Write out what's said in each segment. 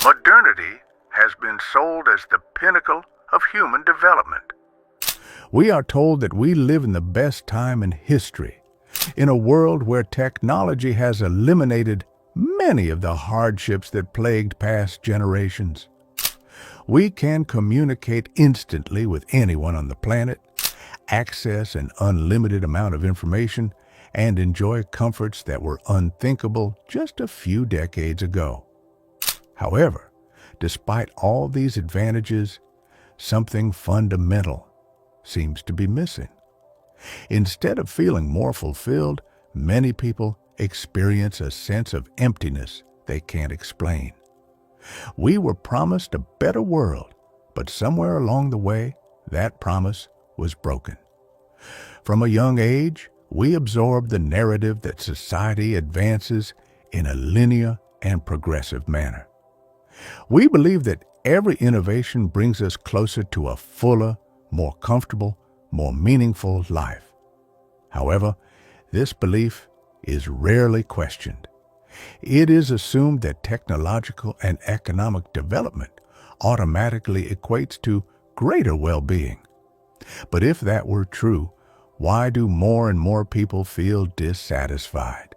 Modernity has been sold as the pinnacle of human development. We are told that we live in the best time in history, in a world where technology has eliminated many of the hardships that plagued past generations. We can communicate instantly with anyone on the planet, access an unlimited amount of information, and enjoy comforts that were unthinkable just a few decades ago. However, despite all these advantages, something fundamental seems to be missing. Instead of feeling more fulfilled, many people experience a sense of emptiness they can't explain. We were promised a better world, but somewhere along the way, that promise was broken. From a young age, we absorb the narrative that society advances in a linear and progressive manner. We believe that every innovation brings us closer to a fuller, more comfortable, more meaningful life. However, this belief is rarely questioned. It is assumed that technological and economic development automatically equates to greater well-being. But if that were true, why do more and more people feel dissatisfied?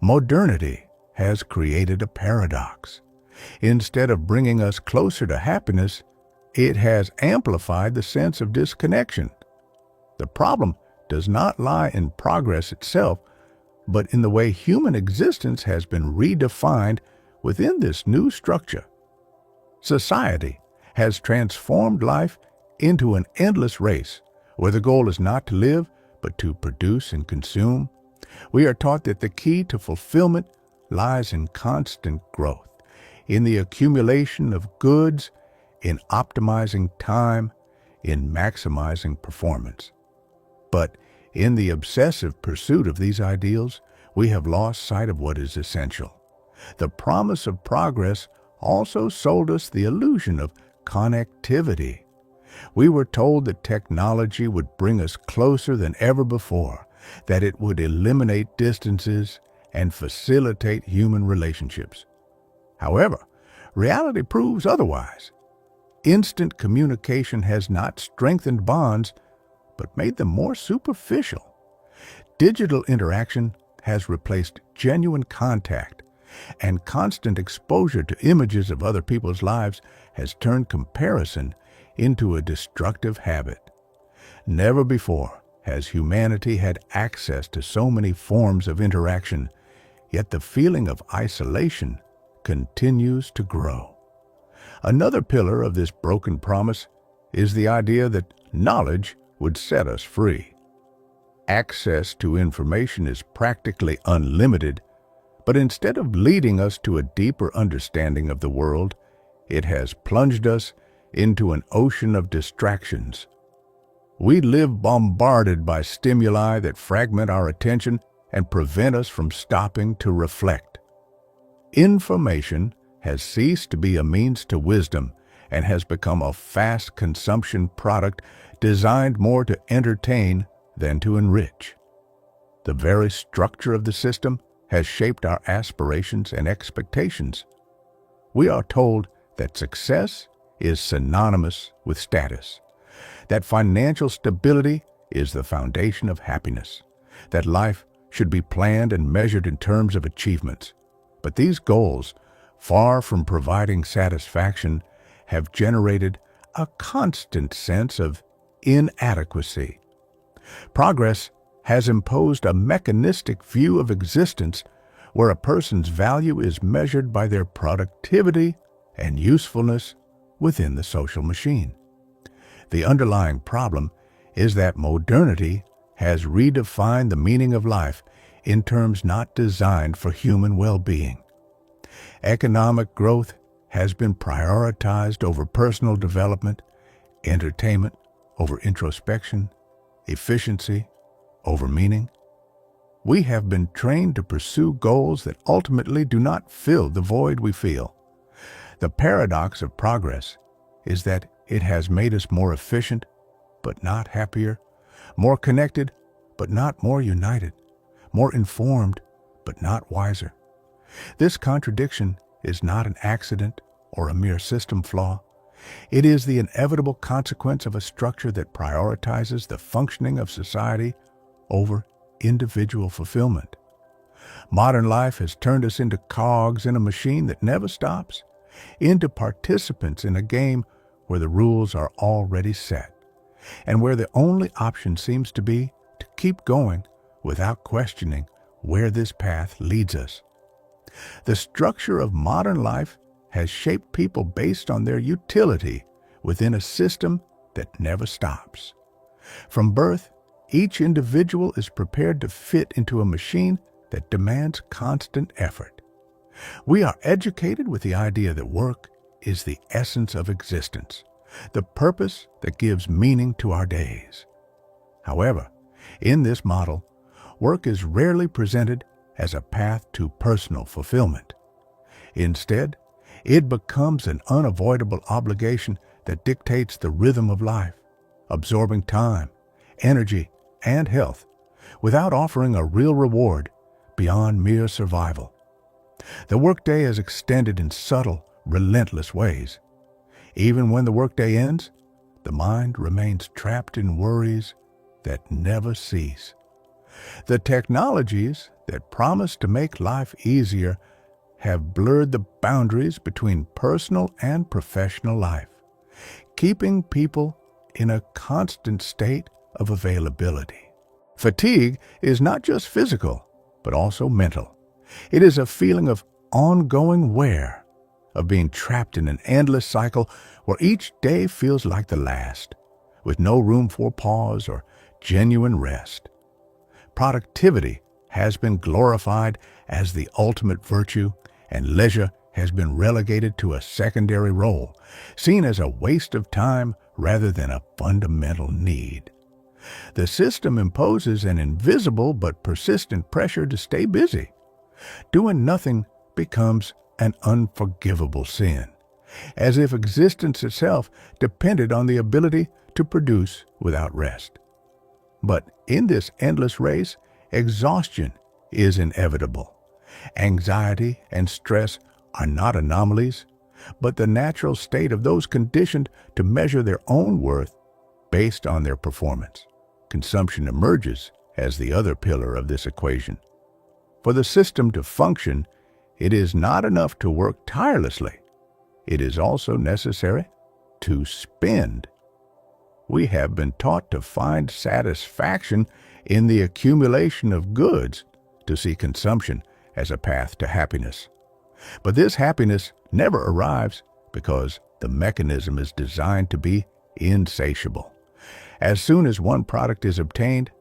Modernity has created a paradox. Instead of bringing us closer to happiness, it has amplified the sense of disconnection. The problem does not lie in progress itself, but in the way human existence has been redefined within this new structure. Society has transformed life into an endless race, where the goal is not to live, but to produce and consume. We are taught that the key to fulfillment lies in constant growth, in the accumulation of goods, in optimizing time, in maximizing performance. But in the obsessive pursuit of these ideals, we have lost sight of what is essential. The promise of progress also sold us the illusion of connectivity. We were told that technology would bring us closer than ever before, that it would eliminate distances and facilitate human relationships. However, reality proves otherwise. Instant communication has not strengthened bonds, but made them more superficial. Digital interaction has replaced genuine contact, and constant exposure to images of other people's lives has turned comparison into a destructive habit. Never before has humanity had access to so many forms of interaction, yet the feeling of isolation continues to grow. Another pillar of this broken promise is the idea that knowledge would set us free. Access to information is practically unlimited, but instead of leading us to a deeper understanding of the world, it has plunged us into an ocean of distractions. We live bombarded by stimuli that fragment our attention and prevent us from stopping to reflect. Information has ceased to be a means to wisdom and has become a fast consumption product designed more to entertain than to enrich. The very structure of the system has shaped our aspirations and expectations. We are told that success is synonymous with status, that financial stability is the foundation of happiness, that life should be planned and measured in terms of achievements. But these goals, far from providing satisfaction, have generated a constant sense of inadequacy. Progress has imposed a mechanistic view of existence where a person's value is measured by their productivity and usefulness within the social machine. The underlying problem is that modernity has redefined the meaning of life in terms not designed for human well-being. Economic growth has been prioritized over personal development, entertainment over introspection, efficiency over meaning. We have been trained to pursue goals that ultimately do not fill the void we feel. The paradox of progress is that it has made us more efficient, but not happier, more connected, but not more united, more informed, but not wiser. This contradiction is not an accident or a mere system flaw. It is the inevitable consequence of a structure that prioritizes the functioning of society over individual fulfillment. Modern life has turned us into cogs in a machine that never stops, into participants in a game where the rules are already set, and where the only option seems to be to keep going without questioning where this path leads us. The structure of modern life has shaped people based on their utility within a system that never stops. From birth, each individual is prepared to fit into a machine that demands constant effort. We are educated with the idea that work is the essence of existence, the purpose that gives meaning to our days. However, in this model, work is rarely presented as a path to personal fulfillment. Instead, it becomes an unavoidable obligation that dictates the rhythm of life, absorbing time, energy, and health, without offering a real reward beyond mere survival. The workday is extended in subtle, relentless ways. Even when the workday ends, the mind remains trapped in worries that never cease. The technologies that promise to make life easier have blurred the boundaries between personal and professional life, keeping people in a constant state of availability. Fatigue is not just physical, but also mental. It is a feeling of ongoing wear, of being trapped in an endless cycle where each day feels like the last, with no room for pause or genuine rest. Productivity has been glorified as the ultimate virtue, and leisure has been relegated to a secondary role, seen as a waste of time rather than a fundamental need. The system imposes an invisible but persistent pressure to stay busy. Doing nothing becomes an unforgivable sin, as if existence itself depended on the ability to produce without rest. But in this endless race, exhaustion is inevitable. Anxiety and stress are not anomalies, but the natural state of those conditioned to measure their own worth based on their performance. Consumption emerges as the other pillar of this equation. For the system to function, it is not enough to work tirelessly. It is also necessary to spend. We have been taught to find satisfaction in the accumulation of goods, to see consumption as a path to happiness. But this happiness never arrives because the mechanism is designed to be insatiable. As soon as one product is obtained,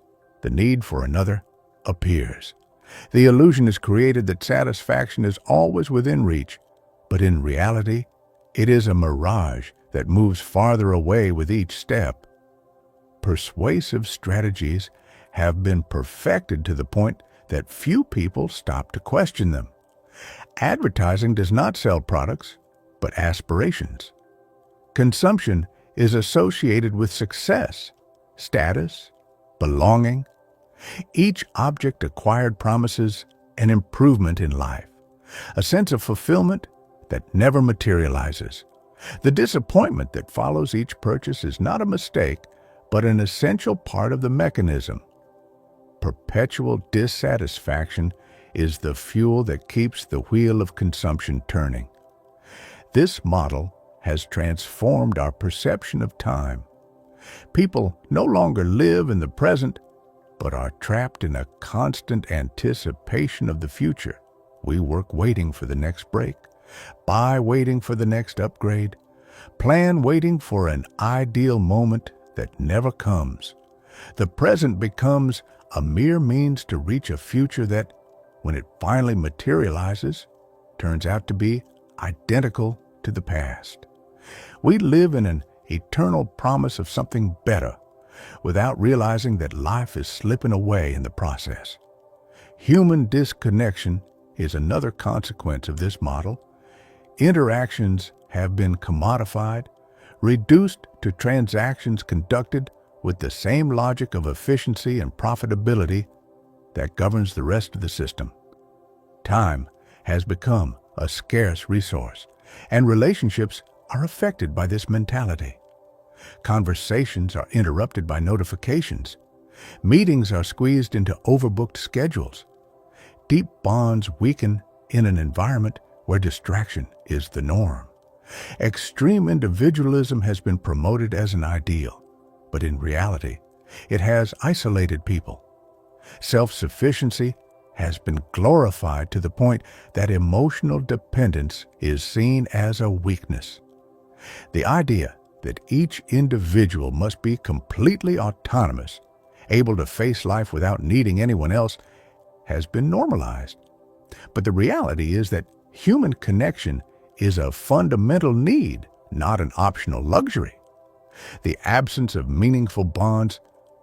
the need for another appears. The illusion is created that satisfaction is always within reach, but in reality, it is a mirage that moves farther away with each step. Persuasive strategies have been perfected to the point that few people stop to question them. Advertising does not sell products, but aspirations. Consumption is associated with success, status, belonging. Each object acquired promises an improvement in life, a sense of fulfillment that never materializes. The disappointment that follows each purchase is not a mistake, but an essential part of the mechanism. Perpetual dissatisfaction is the fuel that keeps the wheel of consumption turning. This model has transformed our perception of time. People no longer live in the present, but are trapped in a constant anticipation of the future. We work waiting for the next break, buy waiting for the next upgrade, plan waiting for an ideal moment that never comes. The present becomes a mere means to reach a future that, when it finally materializes, turns out to be identical to the past. We live in an eternal promise of something better, without realizing that life is slipping away in the process. Human disconnection is another consequence of this model. Interactions have been commodified, reduced to transactions conducted with the same logic of efficiency and profitability that governs the rest of the system. Time has become a scarce resource, and relationships are affected by this mentality. Conversations are interrupted by notifications. Meetings are squeezed into overbooked schedules. Deep bonds weaken in an environment where distraction is the norm. Extreme individualism has been promoted as an ideal, but in reality, it has isolated people. Self-sufficiency has been glorified to the point that emotional dependence is seen as a weakness. The idea that each individual must be completely autonomous, able to face life without needing anyone else, has been normalized. But the reality is that human connection is a fundamental need, not an optional luxury. The absence of meaningful bonds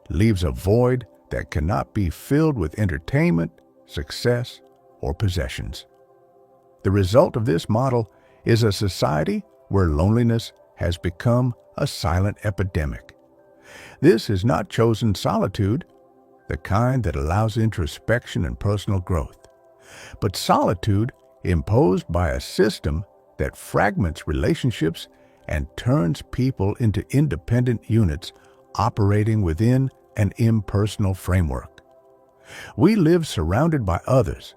leaves a void that cannot be filled with entertainment, success, or possessions. The result of this model is a society where loneliness has become a silent epidemic. This is not chosen solitude, the kind that allows introspection and personal growth, but solitude imposed by a system that fragments relationships and turns people into independent units operating within an impersonal framework. We live surrounded by others,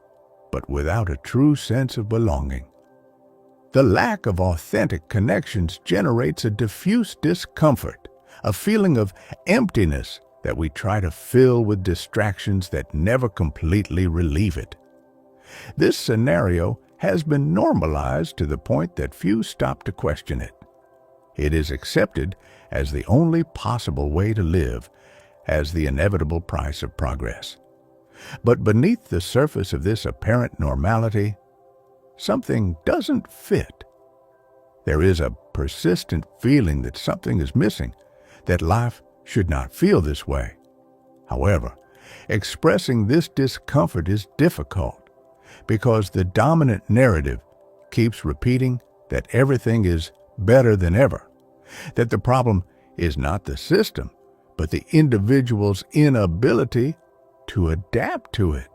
but without a true sense of belonging. The lack of authentic connections generates a diffuse discomfort, a feeling of emptiness that we try to fill with distractions that never completely relieve it. This scenario has been normalized to the point that few stop to question it. It is accepted as the only possible way to live, as the inevitable price of progress. But beneath the surface of this apparent normality, something doesn't fit. There is a persistent feeling that something is missing, that life should not feel this way. However, expressing this discomfort is difficult because the dominant narrative keeps repeating that everything is better than ever, that the problem is not the system, but the individual's inability to adapt to it.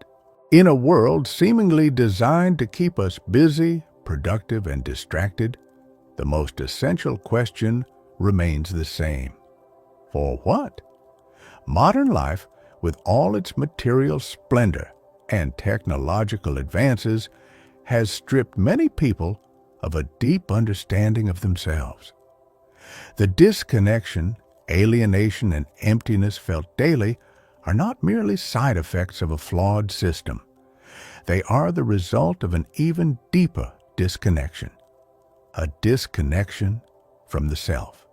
In a world seemingly designed to keep us busy, productive, and distracted, the most essential question remains the same. For what? Modern life, with all its material splendor and technological advances, has stripped many people of a deep understanding of themselves. The disconnection, alienation, and emptiness felt daily are not merely side effects of a flawed system. They are the result of an even deeper disconnection, a disconnection from the self.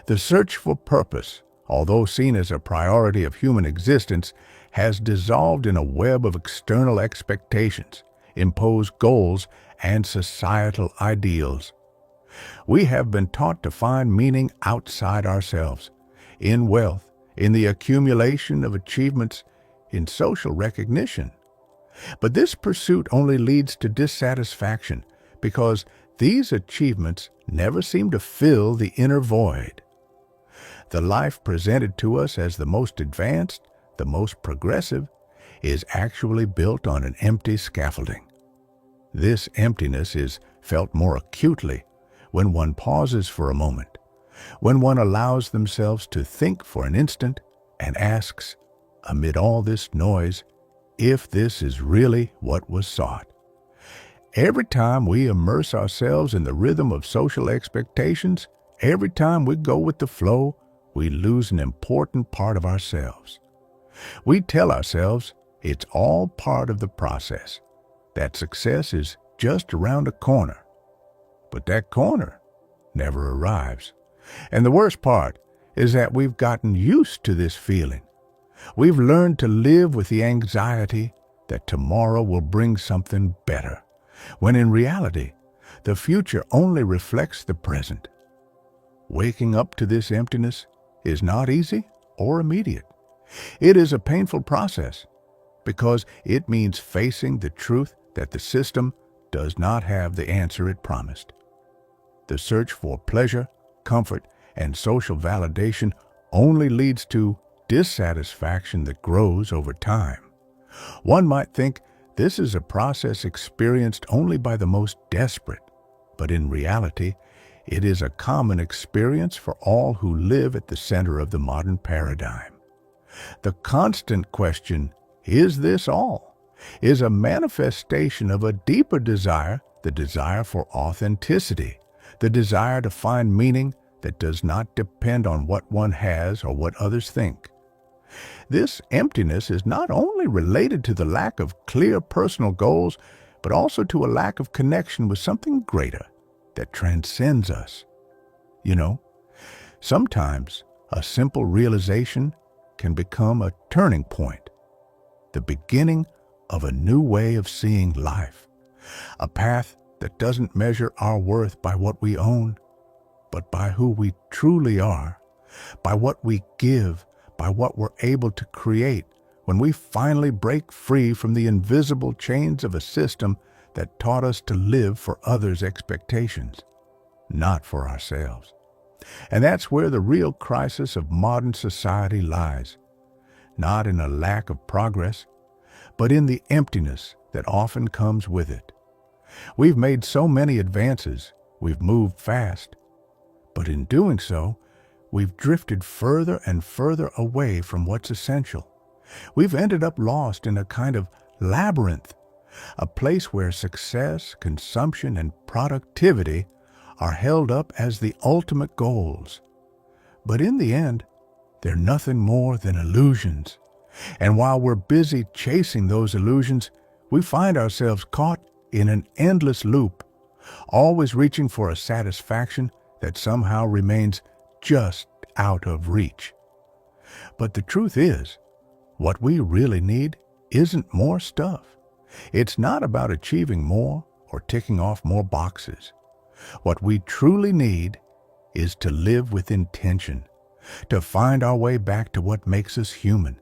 The search for purpose, although seen as a priority of human existence, has dissolved in a web of external expectations, imposed goals, and societal ideals. We have been taught to find meaning outside ourselves, in wealth, in the accumulation of achievements, in social recognition. But this pursuit only leads to dissatisfaction because these achievements never seem to fill the inner void. The life presented to us as the most advanced, the most progressive, is actually built on an empty scaffolding. This emptiness is felt more acutely when one pauses for a moment, when one allows themselves to think for an instant and asks, amid all this noise, if this is really what was sought. Every time we immerse ourselves in the rhythm of social expectations, every time we go with the flow, we lose an important part of ourselves. We tell ourselves it's all part of the process, that success is just around a corner. But that corner never arrives. And the worst part is that we've gotten used to this feeling. We've learned to live with the anxiety that tomorrow will bring something better, when in reality, the future only reflects the present. Waking up to this emptiness is not easy or immediate. It is a painful process because it means facing the truth that the system does not have the answer it promised. The search for pleasure, comfort, and social validation only leads to dissatisfaction that grows over time. One might think This is a process experienced only by the most desperate, but in reality, it is a common experience for all who live at the center of the modern paradigm. The constant question, is this all, is a manifestation of a deeper desire, the desire for authenticity, the desire to find meaning that does not depend on what one has or what others think. This emptiness is not only related to the lack of clear personal goals, but also to a lack of connection with something greater that transcends us. You know, sometimes a simple realization can become a turning point, the beginning of a new way of seeing life, a path that doesn't measure our worth by what we own, but by who we truly are, by what we give, by what we're able to create when we finally break free from the invisible chains of a system that taught us to live for others' expectations, not for ourselves. And that's where the real crisis of modern society lies, not in a lack of progress, but in the emptiness that often comes with it. We've made so many advances, we've moved fast, but in doing so, we've drifted further and further away from what's essential. We've ended up lost in a kind of labyrinth, a place where success, consumption, and productivity are held up as the ultimate goals. But in the end, they're nothing more than illusions. And while we're busy chasing those illusions, we find ourselves caught in an endless loop, always reaching for a satisfaction that somehow remains just out of reach. But the truth is, what we really need isn't more stuff. It's not about achieving more or ticking off more boxes. What we truly need is to live with intention, to find our way back to what makes us human,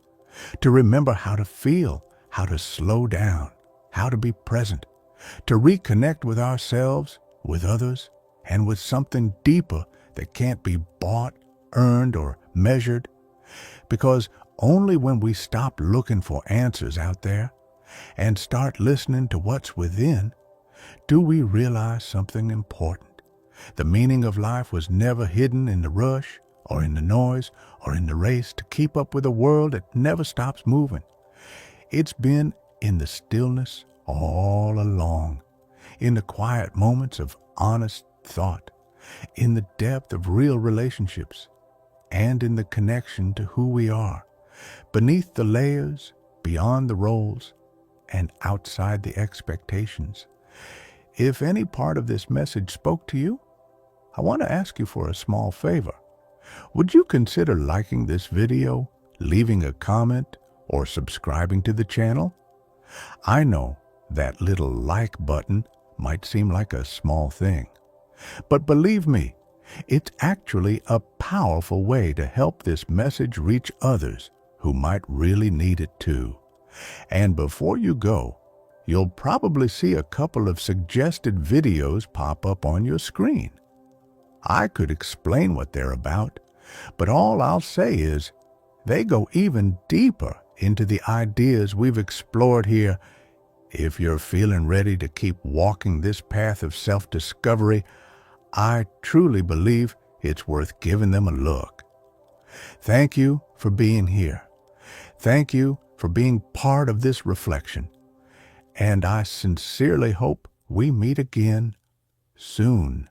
to remember how to feel, how to slow down, how to be present, to reconnect with ourselves, with others, and with something deeper that can't be bought, earned, or measured. Because only when we stop looking for answers out there and start listening to what's within, do we realize something important. The meaning of life was never hidden in the rush, or in the noise, or in the race to keep up with a world that never stops moving. It's been in the stillness all along, in the quiet moments of honest thought, in the depth of real relationships, and in the connection to who we are, beneath the layers, beyond the roles, and outside the expectations. If any part of this message spoke to you, I want to ask you for a small favor. Would you consider liking this video, leaving a comment, or subscribing to the channel? I know that little like button might seem like a small thing, but believe me, it's actually a powerful way to help this message reach others who might really need it too. And before you go, you'll probably see a couple of suggested videos pop up on your screen. I could explain what they're about, but all I'll say is they go even deeper into the ideas we've explored here. If you're feeling ready to keep walking this path of self-discovery, I truly believe it's worth giving them a look. Thank you for being here. Thank you for being part of this reflection. And I sincerely hope we meet again soon.